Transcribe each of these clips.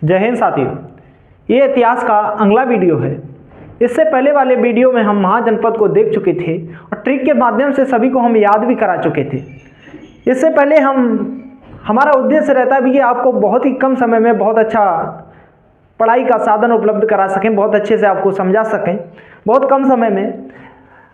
जय हिंद साथियों, ये इतिहास का अगला वीडियो है। इससे पहले वाले वीडियो में हम महाजनपद को देख चुके थे और ट्रिक के माध्यम से सभी को हम याद भी करा चुके थे। इससे पहले हमारा उद्देश्य रहता है कि आपको बहुत ही कम समय में बहुत अच्छा पढ़ाई का साधन उपलब्ध करा सकें, बहुत अच्छे से आपको समझा सकें बहुत कम समय में।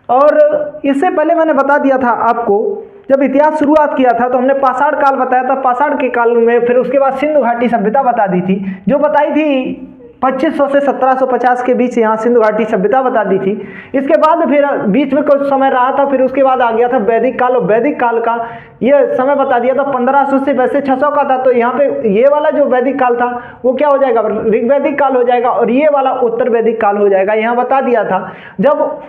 और इससे पहले मैंने बता दिया था आपको, जब इतिहास शुरुआत किया था तो हमने पाषाण काल बताया था। पाषाण के काल में फिर उसके बाद सिंधु घाटी सभ्यता बता दी थी, जो बताई थी 2500 से 1750 के बीच यहाँ सिंधु घाटी सभ्यता बता दी थी। इसके बाद फिर बीच में कुछ समय रहा था, फिर उसके बाद आ गया था वैदिक काल, और वैदिक काल का ये समय बता दिया था 1500 से वैसे 600 का था। तो यहाँ पे ये वाला जो वैदिक काल था वो क्या हो जाएगा, ऋग्वैदिक काल हो जाएगा, और ये वाला उत्तर वैदिक काल हो जाएगा। यहाँ बता दिया था जब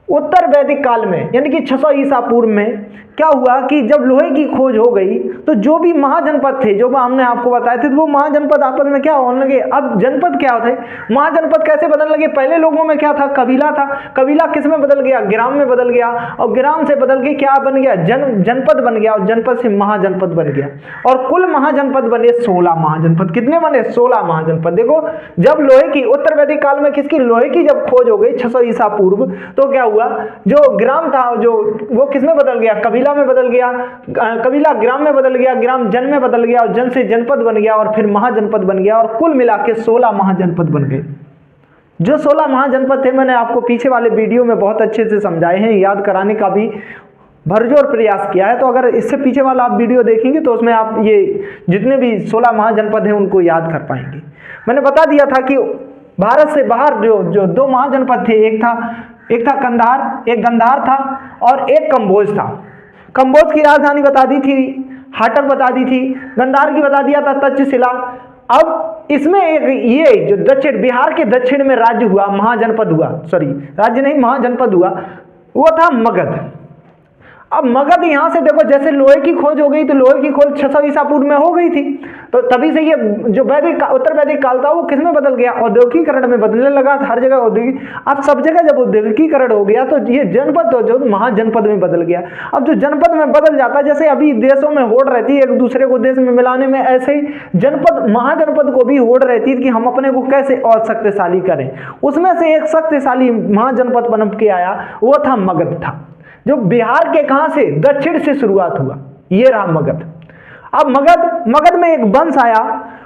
उत्तर वैदिक काल में यानी कि 600 ईसा पूर्व में क्या हुआ कि जब लोहे की खोज हो गई तो जो भी महाजनपद थे, जो हमने आपको बताए थे, तो वो महाजनपद आपस में क्या होने लगे। अब जनपद क्या होते हैं, महाजनपद कैसे बदलने लगे। पहले लोगों में क्या था, कबीला था। कबीला किस में बदल गया, ग्राम में बदल गया, और ग्राम से बदल के क्या बन गया, जनपद बन गया, और जनपद से महाजनपद बन गया। और कुल महाजनपद बने 16 महाजनपद। कितने बने, 16 महाजनपद। देखो, जब लोहे की उत्तर वैदिक काल में किसकी, लोहे की जब खोज हो गई 600 ईसा पूर्व, तो क्या हुआ, जो ग्राम था जो वो किस में बदल गया, कबीला में बदल गया, कबीला ग्राम में बदल गया, ग्राम जन में बदल गया, और जन से जनपद बन गया, और फिर महाजनपद बन गया, और कुल मिला के 16 महाजनपद बन गए। जो 16 महाजनपद थे मैंने आपको पीछे वाले वीडियो में बहुत अच्छे से समझाए हैं, याद कराने का भी भरजोर प्रयास किया है। तो अगर इससे पीछे वाला आप वीडियो देखेंगे तो उसमें आप ये जितने भी 16 महाजनपद हैं उनको याद कर पाएंगे। मैंने बता दिया था कि भारत से बाहर जो 2 महाजनपद थे, एक था कंधार, एक गंधार था, और एक कंबोज था। कंबोज की राजधानी बता दी थी हाटक बता दी थी, गंधार की बता दिया था तक्षशिला। अब इसमें एक ये जो दक्षिण बिहार के दक्षिण में राज्य हुआ, महाजनपद हुआ, सॉरी राज्य नहीं महाजनपद हुआ, वो था मगध। अब मगध यहाँ से देखो, जैसे लोहे की खोज हो गई तो लोहे की खोज 600 ईसा पूर्व में हो गई थी, तो तभी से ये जो वैदिक उत्तर वैदिक काल था वो किसमें बदल गया, औद्योगिकीकरण में बदलने लगा। हर जगह औद्योगिक, अब सब जगह जब औद्योगिकीकरण हो गया तो ये जनपद तो जो महाजनपद में बदल गया। अब जो जनपद में बदल जाता है, जैसे अभी देशों में होड़ रहती है एक दूसरे को देश में मिलाने में, ऐसे ही जनपद महाजनपद को भी होड़ रहती है कि हम अपने को कैसे और शक्तिशाली करें। उसमें से एक शक्तिशाली महाजनपद बन के आया, वो था मगध था, जो बिहार के कहां से, दक्षिण से शुरुआत हुआ, ये रहा मगध। अब मगध में एक वंश आया,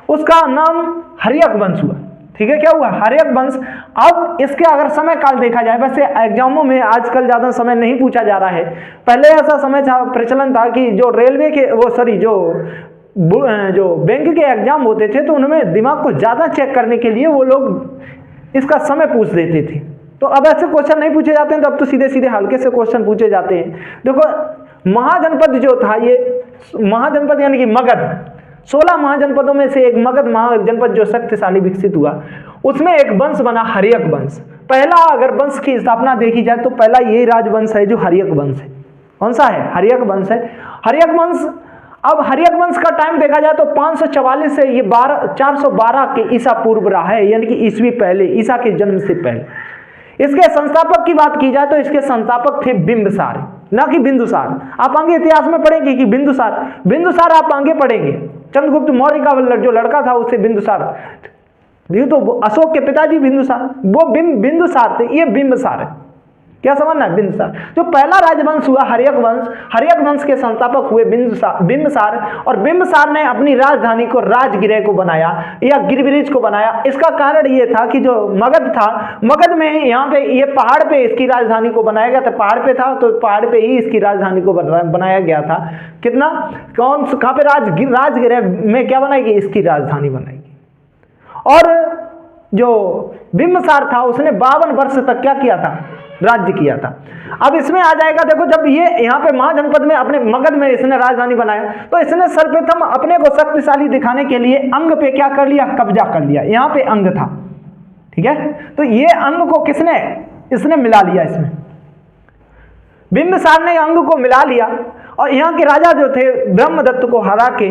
उसका नाम हर्यक वंश हुआ। ठीक है, क्या हुआ, हर्यक वंश। अब इसके अगर समय काल देखा जाए, वैसे एग्जामों में आजकल ज्यादा समय नहीं पूछा जा रहा है, पहले ऐसा समय था, प्रचलन था कि जो रेलवे के जो बैंक के एग्जाम होते थे तो उनमें दिमाग को ज्यादा चेक करने के लिए वो लोग इसका समय पूछ देते थे। तो अब ऐसे क्वेश्चन नहीं पूछे जाते हैं, तो अब तो सीधे सीधे हल्के से क्वेश्चन पूछे जाते हैं। देखो, महाजनपद जो था, ये महाजनपद यानी कि मगध, 16 महाजनपदों में से एक मगध महाजनपद जो शक्तिशाली विकसित हुआ, उसमें एक वंश बना हर्यक वंश। पहला अगर वंश की स्थापना देखी जाए तो पहला यही राजवंश है जो हर्यक वंश है। कौन सा है, हर्यक वंश है। हर्यक वंश, अब हर्यक वंश का टाइम देखा जाए तो 544 से ये 412 के ईसा पूर्व रहा है, यानी कि ईसवी पहले, ईसा के जन्म से पहले। इसके संस्थापक की बात की जाए तो इसके संस्थापक थे बिंबिसार, ना कि बिंदुसार। आप आगे इतिहास में पढ़ेंगे कि बिंदुसार आप आगे पढ़ेंगे, चंद्रगुप्त मौर्य का जो लड़का था उससे बिंदुसार, ये तो अशोक के पिताजी बिंदुसार, वो बिंदुसार थे, ये बिंबिसार है। क्या समझना है, बिंबिसार। जो पहला राजवंश हुआ हर्यक वंश के संस्थापक हुए बिंबिसार, और बिंबिसार ने अपनी राजधानी को राजगिरह को बनाया या गिरिब्रिज को बनाया। इसका कारण ये था कि जो मगध था, मगध में यहाँ पे ये पहाड़ पे इसकी राजधानी को बनाया गया था, पहाड़ पे था तो पहाड़ पे ही इसकी राजधानी को बनाया गया था। कितना, कहाँ पे, राजगिरह में क्या बनाएगी, इसकी राजधानी बनाएगी। और जो बिंबिसार था उसने 52 वर्ष तक क्या किया था, राज्य किया था। अब इसमें आ जाएगा, देखो, जब ये यहाँ पे महाजनपद में अपने मगध में इसने राजधानी बनाया तो इसने सर्वप्रथम अपने को शक्तिशाली दिखाने के लिए अंग पे क्या कर लिया, कब्जा कर लिया। यहाँ पे अंग था, ठीक है, तो ये अंग को इसने मिला लिया। इसमें बिंबिसार ने अंग को मिला लिया, और यहाँ के राजा जो थे ब्रह्मदत्त को हरा के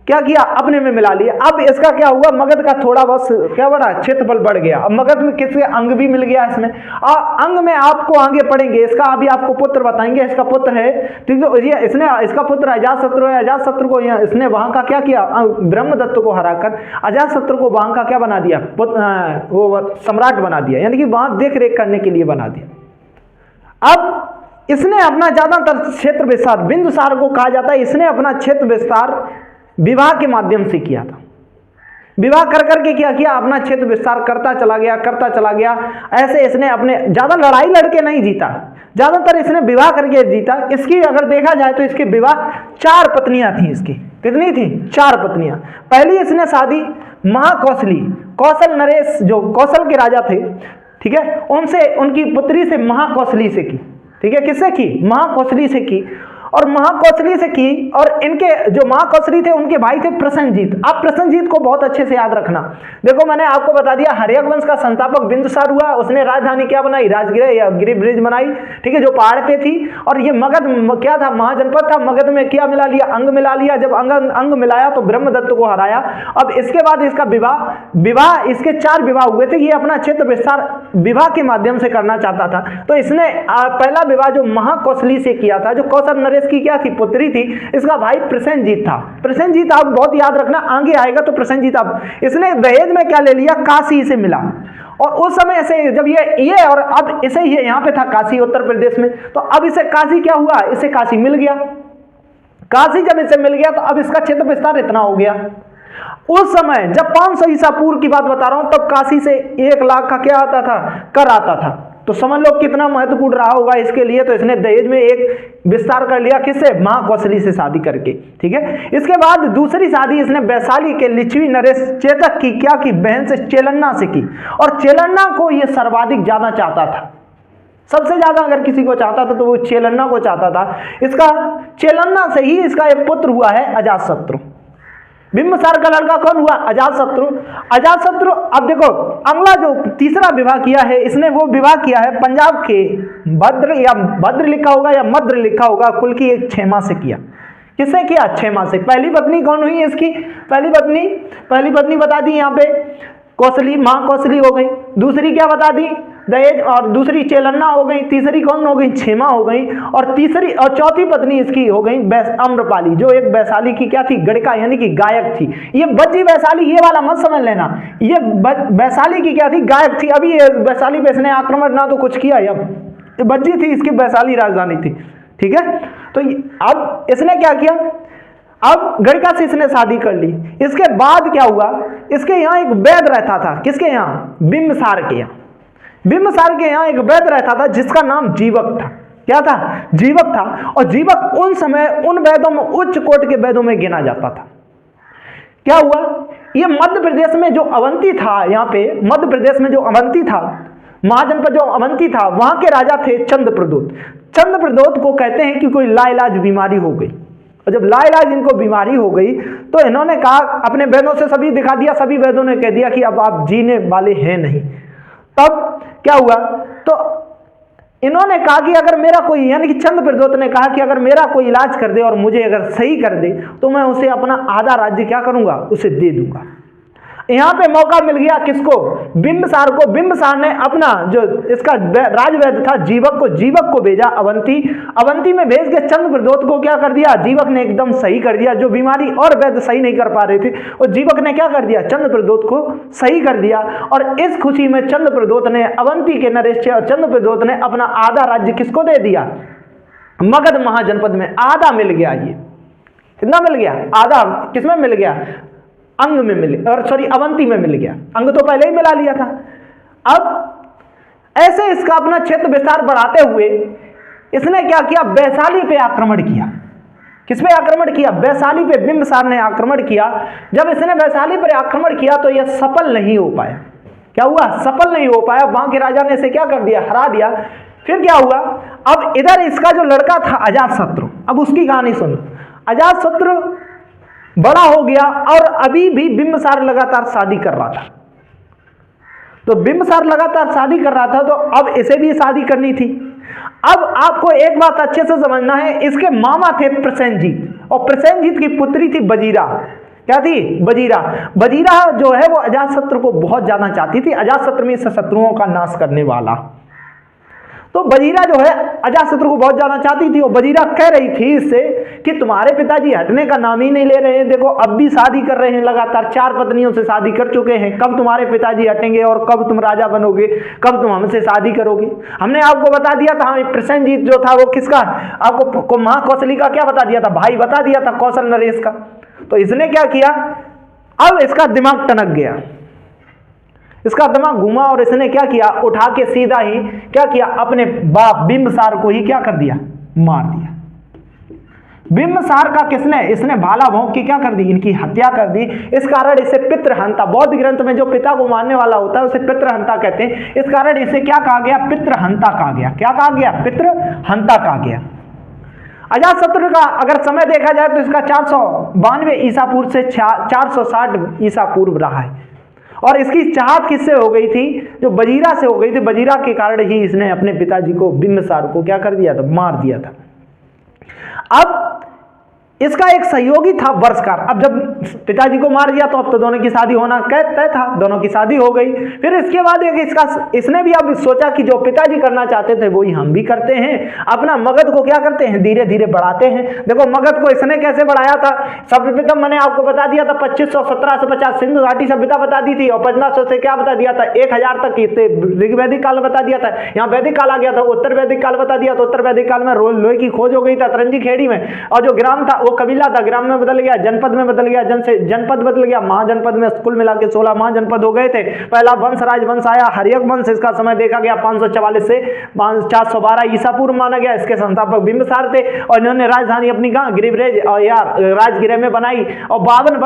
क्या किया, अपने में मिला लिया। अब इसका क्या हुआ, मगध का थोड़ा बस क्या बढ़ा, क्षेत्रफल बढ़ गया। अब मगध में किसके अंग भी मिल गया इसमें, अंग में आपको आगे पढ़ेंगे, इसका अभी आपको पुत्र बताएंगे। इसका पुत्र है, ठीक है, ये इसने, इसका पुत्र अजातशत्रु है। अजातशत्रु को इसने वहां का क्या किया, ब्रह्मदत्त को हराकर अजातशत्रु को वहां का क्या बना दिया, वो सम्राट बना दिया, यानी कि वहां देख रेख करने के लिए बना दिया। अब इसने अपना ज्यादातर क्षेत्र विस्तार, बिंदुसार को कहा जाता है, इसने अपना क्षेत्र विस्तार विवाह के माध्यम से किया था। विवाह कर करके क्या किया, अपना क्षेत्र विस्तार करता चला गया। ऐसे इसने अपने ज्यादा लड़ाई लड़के नहीं जीता, ज्यादातर इसने विवाह करके जीता। इसकी अगर देखा जाए तो इसके विवाह 4 पत्नियां थी इसकी। कितनी थी, 4 पत्नियां। पहली इसने शादी महाकौशली, कौशल नरेश जो कौशल के राजा थे, ठीक है, उनसे, उनकी पुत्री से महाकौशली से की। ठीक है, किससे की, महाकौशली से की। और महाकौशली से की, और इनके जो महाकौशली थे उनके भाई थे प्रसेनजीत। आप प्रसेनजीत को बहुत अच्छे से याद रखना। देखो मैंने आपको बता दिया, हर्यक वंश का संस्थापक बिंदुसार हुआ। उसने राजधानी क्या बनाई, राजगृह या गिरिब्रिज बनाई, ठीक है, जो पहाड़ पे थी। और ये मगध क्या था, महाजनपद था। मगध में क्या मिला लिया, अंग मिला लिया। जब अंग मिलाया तो ब्रह्मदत्त को हराया। अब इसके बाद इसका विवाह इसके 4 विवाह हुए थे। ये अपना क्षेत्र विस्तार विवाह के माध्यम से करना चाहता था। तो इसने पहला विवाह जो महाकौशली से किया था, जो कौशल नरेश की क्या थी, पुत्री थी। इसका भाई प्रसेनजीत था। प्रसेनजीत आप बहुत याद रखना, आगे आएगा तो प्रसेनजीत। अब इसने दहेज में क्या ले लिया, काशी से मिला। और उस समय से जब ये और अब इसे ये यहाँ पे था काशी उत्तर प्रदेश में, तो अब इसे काशी क्या हुआ, इसे काशी मिल गया। काशी जब इसे मिल गया तो अब इसका क्षेत्र विस्तार इतना हो गया। उस समय जब 500 ईसा पूर्व की बात बता रहा हूं, तब काशी से 1 लाख का क्या आता था, कर आता था। तो समझ लो कितना महत्वपूर्ण रहा होगा इसके लिए। तो इसने दहेज में एक विस्तार कर लिया, किससे, महाकौशली से शादी करके। ठीक है, इसके बाद दूसरी शादी इसने वैशाली के लिच्छवी नरेश चेतक की क्या की, बहन से, चेलन्ना से की। और चेलन्ना को यह सर्वाधिक ज्यादा चाहता था, सबसे ज्यादा अगर किसी को चाहता था तो वो चेलन्ना को चाहता था। इसका चेलन्ना से ही इसका एक पुत्र हुआ है अजातशत्रु। बिंबिसार का लड़का कौन हुआ, अजातशत्रु। अजातशत्रु, अब देखो अगला जो तीसरा विवाह किया है इसने, वो विवाह किया है पंजाब के भद्र, या भद्र लिखा होगा या मद्र लिखा होगा, कुल की एक क्षेमा से किया। किससे किया, क्षेमा से। पहली पत्नी कौन हुई इसकी, पहली पत्नी बता दी यहाँ पे, कौशली, महाकौशली हो गई। दूसरी क्या बता दी, दहेज। और दूसरी चेलन्ना हो गई। तीसरी कौन हो गई, क्षेमा हो गई। और तीसरी और चौथी पत्नी इसकी हो गई आम्रपाली, जो एक वैशाली की क्या थी, गड़का यानी कि गायक थी। ये बज्जी वैशाली, ये वाला मत समझ लेना, ये वैशाली की क्या थी, गायक थी। अभी ये वैशाली पे इसने आक्रमण ना तो कुछ किया, अब बज्जी थी, इसकी वैशाली राजधानी थी। ठीक है, तो अब इसने क्या किया, अब गड़का से इसने शादी कर ली। इसके बाद क्या हुआ, इसके यहाँ एक वैद्य रहता था। किसके यहाँ, बिंबिसार के यहाँ। बिंबिसार के यहाँ एक वैद्य रहता था जिसका नाम जीवक था। क्या था, जीवक था। और जीवक उन समय उन वैद्यों में, उच्च कोट के वैद्यों में गिना जाता था। क्या हुआ, ये मध्य प्रदेश में जो अवंती था, यहाँ पे मध्य प्रदेश में जो अवंती था, महाजनपद जो अवंती था, वहां के राजा थे चंद्रप्रदोत। चंद्रप्रदोत को कहते हैं कि कोई लाइलाज बीमारी हो गई। और जब लाइलाज इनको बीमारी हो गई तो इन्होंने कहा, अपने वैद्यों से सभी दिखा दिया, सभी वैद्यों ने कह दिया कि अब आप जीने वाले हैं नहीं। तब क्या हुआ, तो इन्होंने कहा कि अगर मेरा कोई, यानी कि चंद्रप्रदोत ने कहा कि अगर मेरा कोई इलाज कर दे और मुझे अगर सही कर दे तो मैं उसे अपना आधा राज्य क्या करूंगा, उसे दे दूंगा। यहां पे मौका मिल गया किसको, बिंबिसार को। बिंबिसार ने अपना जो इसका राजवैद्य था जीवक को भेजा अवंती में भेज के चंद्रप्रदोत को क्या कर दिया, जीवक ने एकदम सही कर दिया। जो बीमारी और वैद्य सही नहीं कर पा रहे थे, और जीवक ने क्या कर दिया, चंद्रप्रदोत को सही कर दिया। और इस खुशी में चंद्रप्रदोत ने, अवंती के नरेश चंद्रप्रदोत ने अपना आधा राज्य किसको दे दिया, मगध महाजनपद में आधा मिल गया। ये कितना मिल गया, आधा किसमें मिल गया, अंग में मिल, और सॉरी अवंती में मिल गया। अंग तो पहले ही मिला लिया था। अब ऐसे इसका अपना क्षेत्र विस्तार बढ़ाते हुए इसने क्या किया, वैशाली पे आक्रमण किया। किस पे आक्रमण किया, वैशाली पे बिंबिसार ने आक्रमण किया। जब इसने वैशाली पर आक्रमण किया तो यह सफल नहीं हो पाया। क्या हुआ, सफल नहीं हो पाया। वहां के राजा ने इसे क्या कर दिया, हरा दिया। फिर क्या हुआ, अब इधर इसका जो लड़का था अजातशत्रु, अब उसकी कहानी सुनो। अजातशत्रु बड़ा हो गया और अभी भी बिंबिसार लगातार शादी कर रहा था। तो बिंबिसार लगातार शादी कर रहा था, तो अब इसे भी शादी करनी थी। अब आपको एक बात अच्छे से समझना है, इसके मामा थे प्रसेनजीत, और प्रसेनजीत की पुत्री थी वजीरा। क्या थी? बजीरा। बजीरा जो है वो अजातशत्रु को बहुत ज्यादा चाहती थी, अजातशत्रु में शत्रुओं का नाश करने वाला। तो बजीरा जो है अजातशत्रु को बहुत ज्यादा चाहती थी और बजीरा कह रही थी इससे कि तुम्हारे पिताजी हटने का नाम ही नहीं ले रहे हैं, देखो अब भी शादी कर रहे हैं, लगातार 4 पत्नियों से शादी कर चुके हैं, कब तुम्हारे पिताजी हटेंगे और कब तुम राजा बनोगे, कब तुम हमसे शादी करोगे? हमने आपको बता दिया था, प्रसेनजीत जो था वो किसका, आपको मां कौशली का क्या बता दिया था, भाई बता दिया था, कौशल नरेश का। तो इसने क्या किया, अब इसका दिमाग टनक गया, इसका दिमाग घूमा और इसने क्या किया, उठा के सीधा ही क्या किया, अपने बाप बिंबसार को ही क्या कर दिया, मार दिया। बिंबसार का किसने, इसने भाला भोंक के क्या कर दी, इनकी हत्या कर दी। इस कारण इसे पितृहंता, बौद्ध ग्रंथ में जो पिता को मारने वाला होता है उसे पितृहंता कहते हैं। इस कारण इसे क्या कहा गया, पितृहंता कहा गया। क्या कहा गया, पितृहंता कहा गया। अजातशत्रु का अगर समय देखा जाए तो इसका 492 ईसा पूर्व से 460 ईसा पूर्व रहा है और इसकी चाहत किससे हो गई थी, जो बजीरा से हो गई थी। बजीरा के कारण ही इसने अपने पिताजी को, बिंबसार को क्या कर दिया था, मार दिया था। अब इसका एक सहयोगी था वर्षकार। अब जब पिताजी को मार दिया तो अब तो दोनों की शादी होना तय था, दोनों की शादी हो गई। फिर इसके बाद इसने भी अब सोचा कि जो पिताजी करना चाहते थे वही हम भी करते हैं, अपना मगध को क्या करते हैं, धीरे धीरे बढ़ाते हैं। देखो मगध को इसने कैसे बढ़ाया था, सर्वप्रथम मैंने आपको बता दिया था 2517 से 50 सिंधु घाटी सभ्यता बता दी थी और 1500 से क्या बता दिया था, 1000 तक ऋग्वैदिक काल बता दिया था। यहाँ वैदिक काल आ गया था, उत्तर वैदिक काल बता दिया। तो उत्तर वैदिक काल में लोहे की खोज हो गई था तरंजी खेड़ी में, और जो ग्राम था वो कबीला था, ग्राम में बदल गया, जनपद में बदल गया, जनपद बदल गया, महाजनपद में कुल मिला के 16 महाजनपद हो गए थे। पहला वंश राजवंश आया हर्यक वंश, इसका समय देखा गया 544 से 412 ईसा पूर्व माना गया। इसके संस्थापक बिंबसार थे और इन्होंने राजधानी अपनी कहाँ, गिरिब्रेज और यार राजगिरह में बनाई और 52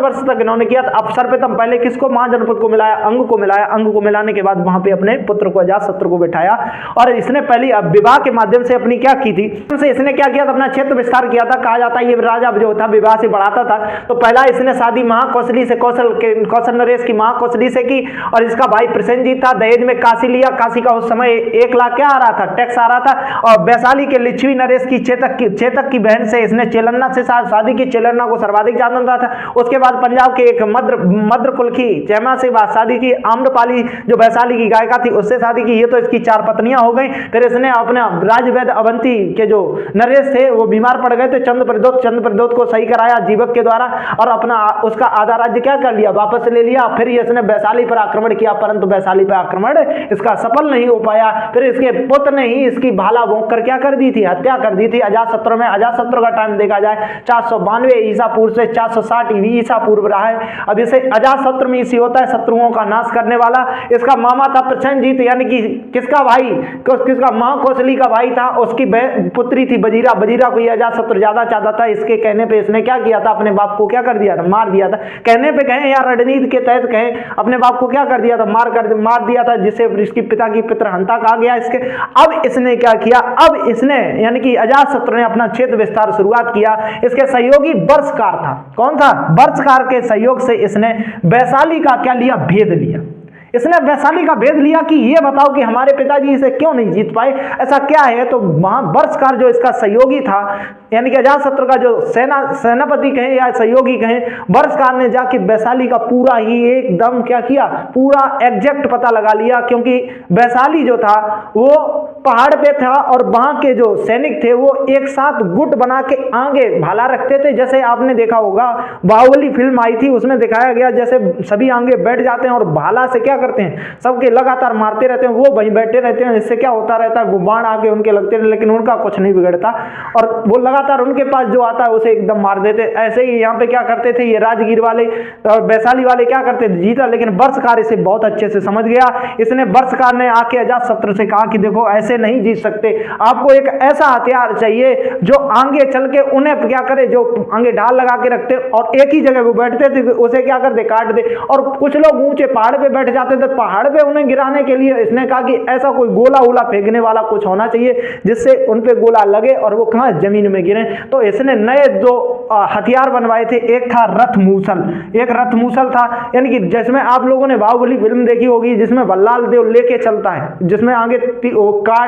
वर्ष तक इन्होंने किया। अब सर्वप्रथम पहले किसको, महाजनपद को मिलाया, अंग को मिलाया, अंग को मिलाने के बाद वहां पे अपने पुत्र को अजातशत्रु को बिठाया और इसने पहली विवाह के माध्यम से अपनी क्या की थी, इसने क्या किया था, अपना क्षेत्र विस्तार किया था। कहा जाता है ये राजा जो था विवाह से बढ़ाता था। तो पहला इसने शादी महाकौशली से, कौशल नरेश की महाकौशली से की और इसका भाई प्रसेनजीत था, दहेज में काशी लिया। काशी का उस समय 1 लाख क्या आ रहा था, टैक्स आ रहा था। और वैशाली के लिच्छवी नरेश की चेतक की बहन से इसने चेलन्ना से शादी की, चेलन्ना को सर्वाधिक जानता था। उसके बाद पंजाब के एक मद्र कुल की चैमा से शादी की, आम्रपाली जो वैशाली की गायिका थी उससे शादी की। ये तो इसकी 4 पत्नियां हो गई। फिर इसने अपने राजवैद्य अवंती के जो नरेश थे वो बीमार पड़ गए थे, चंद्र प्रदोत को सही कराया जीवक के द्वारा और अपना उसका आधा राज्य क्या कर लिया, वापस ले लिया। फिर इसने वैशाली पर आक्रमण किया, परंतु वैशाली पर आक्रमण इसका सफल नहीं हो पाया। फिर इसके पुत्र ने ही इसकी भाला भोंक कर क्या कर दी थी, हत्या कर दी थी अजातशत्रु में। अजातशत्रु का टाइम देखा जाए 492 ईसा पूर्व से 460 ईसा पूर्व रहा है। अब इसे अजातशत्रु में इसी होता है शत्रुओं का नाश करने वाला। इसका मामा था प्रसेनजीत, यानी कि किसका भाई, किसका, महाकौशली का भाई था, उसकी पुत्री थी बजीरा। बजीरा को अजातशत्रु ज्यादा चाहता था। इसके कहने पे इसने क्या किया था, अपने बाप को क्या कर दिया था, मार दिया था। कहने पे कहें या रणनीति के तहत कहें, अपने बाप को क्या कर दिया था, मार दिया था, जिससे इसकी पिता की पितृहंता कहा गया इसके। अब इसने क्या किया, अब इसने यानी कि अजातशत्रु ने अपना क्षेत्र विस्तार शुरुआत किया। इसके सहयोगी वर्षकार था, कौन था, वर्षकार के सहयोग से इसने वैशाली का क्या लिया, भेद लिया। इसने वैशाली का भेद लिया कि ये बताओ कि हमारे पिताजी इसे क्यों नहीं जीत पाए, ऐसा क्या है। तो वहां वर्षकार जो इसका सहयोगी था, यानी कि अजातशत्रु का जो सेनापति कहें या सहयोगी कहें, वर्षकार ने जाके वैशाली का पूरा ही एकदम क्या किया, पूरा एग्जैक्ट पता लगा लिया। क्योंकि वैशाली जो था वो पहाड़ पे था और वहां के जो सैनिक थे वो एक साथ गुट बना के आगे भाला रखते थे। जैसे आपने देखा होगा बाहुबली फिल्म आई थी, उसमें दिखाया गया जैसे सभी आगे बैठ जाते हैं और भाला से क्या करते हैं, सबके लगातार मारते रहते हैं, वो वहीं बैठे रहते हैं। इससे क्या होता रहता है, वो बाण आके उनके लगते हैं लेकिन उनका कुछ नहीं बिगड़ता और वो लगातार उनके पास जो आता है उसे एकदम मार देते। ऐसे ही यहाँ पे क्या करते थे ये राजगीर वाले और वैशाली वाले क्या करते थे, जीता। लेकिन वर्षकार इसे बहुत अच्छे से समझ गया। इसने वर्षकार ने आके अजातशत्रु से कहा कि देखो ऐसे नहीं जीत सकते, आपको एक ऐसा हथियार चाहिए जो आगे चल के उन्हें क्या करे, जो आगे ढाल लगा के रखते और एक ही जगह वो बैठते थे, उसे क्या कर दे, काट दे। और कुछ लोग ऊंचे पहाड़ पे बैठ जाते थे, पहाड़ पे उन्हें गिराने के लिए इसने कहा कि ऐसा कोई गोला उला फेंकने वाला कुछ होना चाहिए जिससे उन पे गोला लगे और वो कहां, जमीन में गिरे। तो इसने नए 2 हथियार बनवाए थे। एक था रथ मूसल, एक रथ मूसल था, यानी कि जिसमें आप लोगों ने बाहुबली फिल्म देखी होगी जिसमें बल्लाल देव लेके चलता है, जिसमें आगे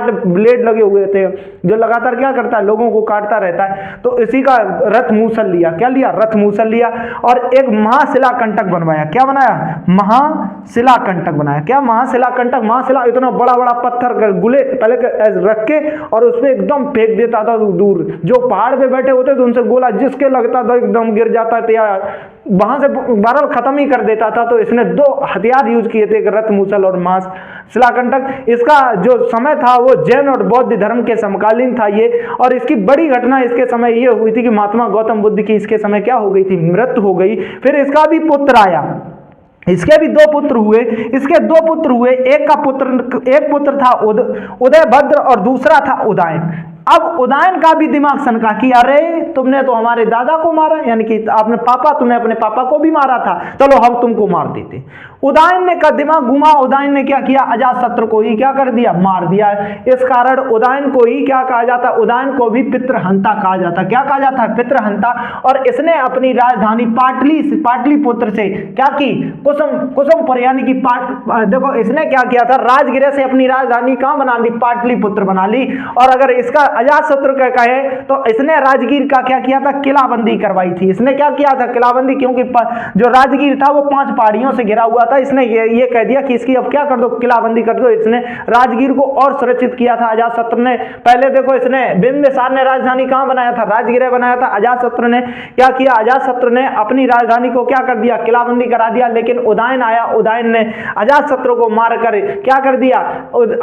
ब्लेड लगे हुए थे जो लगातार क्या करता है, लोगों को काटता रहता है। तो इसी का रथ मूसल लिया, क्या लिया, रथ मूसल लिया और एक महाशिला कंटक बनवाया। क्या बनाया, महाशिला कंटक बनाया। क्या महाशिला कंटक, महाशिला इतना बड़ा बड़ा पत्थर गुले पहले रख के और उस पर एकदम फेंक देता था दूर, जो पहाड़ पे बैठे होते थे उनसे गोला जिसके लगता था एकदम गिर जाता था या वहां से बरल खत्म ही कर देता था। तो इसने दो हथियार यूज किए थे, रथ मूसल और महाशिला कंटक। इसका जो समय था वो जैन और बौद्ध धर्म के समकालीन था ये, और इसकी बड़ी घटना इसके समय ये हुई थी कि महात्मा गौतम बुद्ध की इसके समय क्या हो गई थी, मृत्यु हो गई। फिर इसका भी पुत्र आया, इसके भी दो पुत्र हुए, इसके दो पुत्र हुए, एक पुत्र था उदयभद्र और दूसरा था उदयन। अब उदयन का भी दिमाग सनका कि अरे तुमने तो हमारे दादा को मारा, यानी कि आपने तुमने अपने पापा को भी मारा था, चलो हम तुमको मार देते। उदयन ने का दिमाग घुमा, उदयन ने क्या किया, अजातशत्रु को ही क्या कर दिया, मार दिया। इस कारण उदयन को ही क्या कहा जाता, उदयन को भी पितृहंता कहा जाता। क्या कहा जाता है, पितृहंता। और इसने अपनी राजधानी पाटलिपुत्र से क्या की, कुसुमपुर यानी कि देखो इसने क्या किया था, राजगिर से अपनी राजधानी कहां बना ली, पाटलिपुत्र बना ली। और अगर इसका अजातशत्रु का कहे तो इसने राजगीर का क्या किया था, किलाबंदी करवाई थी। इसने क्या किया था, किलाबंदी, क्योंकि जो राजगीर था वो 5 पहाड़ियों से घिरा हुआ था। इसने ये कह दिया कि इसकी अब क्या कर दो, किलाबंदी कर दो। इसने राजगीर को और सुरक्षित किया था अजातशत्रु ने। पहले देखो इसने बिंबिसार ने राजधानी कहां बनाया था, राजगीर बनाया था। अजातशत्रु ने क्या किया, अजातशत्रु ने अपनी राजधानी को क्या कर दिया, किलाबंदी करा दिया। लेकिन उदयन आया, उदयन ने अजातशत्रु को मारकर क्या कर दिया,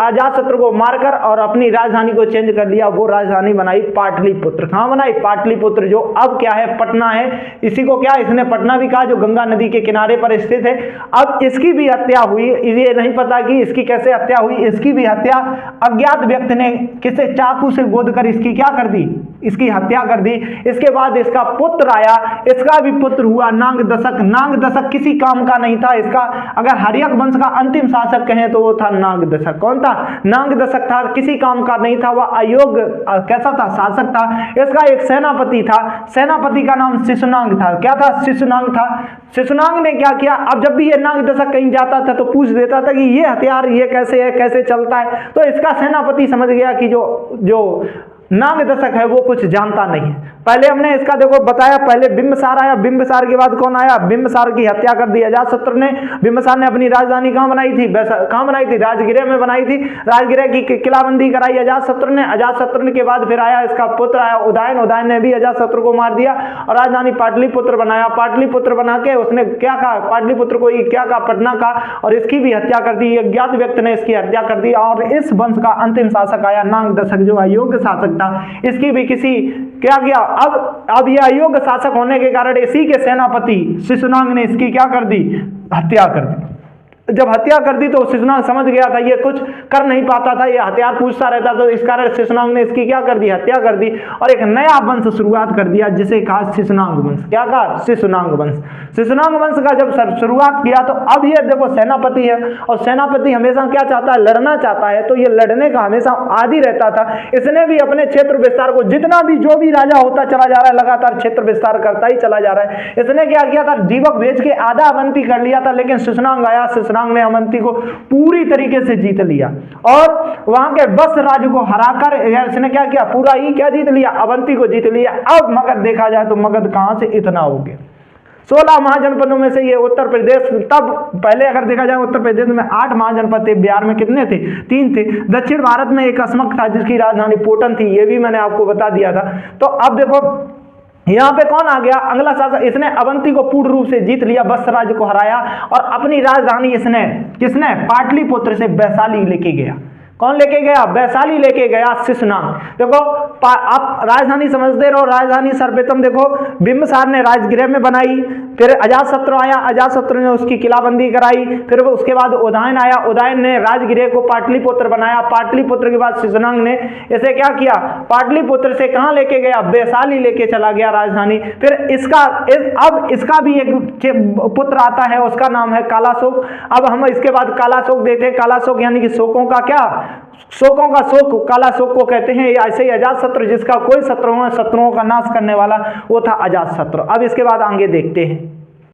अजातशत्रु को मारकर और अपनी राजधानी को चेंज कर लिया। वो राजधानी बनाई पाटलिपुत्र। कहां बनाई, पाटलिपुत्र, जो अब क्या है, पटना है। इसी को क्या इसने पटना भी कहा, जो गंगा नदी के किनारे पर स्थित है। अब इसकी भी हत्या हुई, ये नहीं पता कि इसकी कैसे हत्या हुई। इसकी भी हत्या अज्ञात व्यक्ति ने किसे चाकू से गोद कर इसकी क्या कर दी, इसकी हत्या कर दी। इसके बाद इसका पुत्र आया, इसका भी पुत्र हुआ नागदशक। नागदशक किसी काम का नहीं था इसका, अगर हर्यक वंश का अंतिम शासक कहें तो वो था नागदशक। कौन था, नागदशक था, किसी काम का नहीं था, वह अयोग्य कैसा था, शासक था। इसका एक सेनापति था, सेनापति का नाम शिशुनाग था। क्या था, शिशुनाग था। शिशुनाग ने क्या किया, अब जब भी ये नागदशक कहीं जाता था तो पूछ देता था कि ये हथियार ये कैसे है, कैसे चलता है। तो इसका सेनापति समझ गया कि जो नागदशक है वो कुछ जानता नहीं है। पहले हमने इसका देखो बताया, पहले बिंबिसार आया, बिंबिसार के बाद कौन आया, बिंबिसार की हत्या कर दी अजातशत्रु ने। बिंबिसार ने अपनी राजधानी कहां बनाई थी, कहां बनाई थी, राजगिर में बनाई थी। राजगिर की किलाबंदी कराई अजातशत्रु ने। अजातशत्रु के बाद फिर आया इसका पुत्र आया उदयन। उदयन ने भी अजातशत्रु को मार दिया और राजधानी पाटलिपुत्र बनाया। पाटलिपुत्र बना के उसने क्या कहा, पाटलिपुत्र को क्या कहा, पटना का, और इसकी भी हत्या कर दी। अज्ञात व्यक्ति ने इसकी हत्या कर दी और इस वंश का अंतिम शासक आया नागदशक, जो अयोग्य शासक था। इसकी भी किसी क्या किया, अब यह अयोग्य शासक होने के कारण इसी के सेनापति शिशुनाग ने इसकी क्या कर दी, हत्या कर दी। जब हत्या कर दी तो शिशुनाग समझ गया था ये कुछ कर नहीं पाता था, ये हथियार पूछता रहता, तो इस कारण शिशुनाग ने इसकी क्या कर दी, हत्या कर दी और एक नया वंश शुरुआत कर दिया जिसे कहा शिशुनाग वंश। क्या कहा, शिशुनाग वंश। शिशुनाग वंश का जब शुरुआत किया तो अब ये देखो सेनापति है और सेनापति हमेशा क्या चाहता है, लड़ना चाहता है। तो ये लड़ने का हमेशा आदी रहता था। इसने भी अपने क्षेत्र विस्तार को, जितना भी जो भी राजा होता चला जा रहा है लगातार क्षेत्र विस्तार करता ही चला जा रहा है। इसने क्या किया था, जीवक भेज के आधा अवंती कर लिया था, लेकिन शिशुनाग आया, शिशुनाग ने अवंती को पूरी तरीके से जीत लिया और वहां के बस राज्य को हराकर इसने क्या किया, पूरा ही क्या जीत लिया, अवंती को जीत लिया। अब मगध देखा जाए तो मगध कहां से इतना हो गया। 16 महाजनपदों में से ये उत्तर प्रदेश, तब पहले अगर देखा जाए उत्तर प्रदेश में 8 महाजनपद थे, बिहार में कितने थे, 3 थे। दक्षिण भारत में एक अस्मक था जिसकी राजधानी पोटन थी, ये भी मैंने आपको बता दिया था। तो अब देखो यहाँ पे कौन आ गया, अगला शासक। इसने अवंती को पूर्ण रूप से जीत लिया, बस राज्य को हराया और अपनी राजधानी इसने किसने, पाटलिपुत्र से वैशाली लेके गया। कौन लेके गया, वैशाली लेके गया शिशुनाग। देखो आप राजधानी समझते रहो, राजधानी सर्वप्रथम देखो बिंबिसार ने राजगृह में बनाई, फिर अजातशत्रु आया, अजातशत्रु ने उसकी किलाबंदी कराई, फिर उसके बाद उदयन आया, उदयन ने राजगृह को पाटलिपुत्र बनाया। पाटलिपुत्र के बाद शिशुनाग ने इसे क्या किया, पाटलिपुत्र से कहां लेके गया, वैशाली लेके चला गया राजधानी। फिर अब इसका भी एक पुत्र आता है, उसका नाम है कालाशोक। अब हम इसके बाद कालाशोक देखते हैं। कालाशोक यानी कि शोकों का क्या, शोकों का शोक, कालाशोक को कहते हैं। ऐसे ही अजातशत्रु, जिसका कोई शत्रुओं का नाश करने वाला, वो था अजातशत्रु। अब इसके बाद आगे देखते हैं।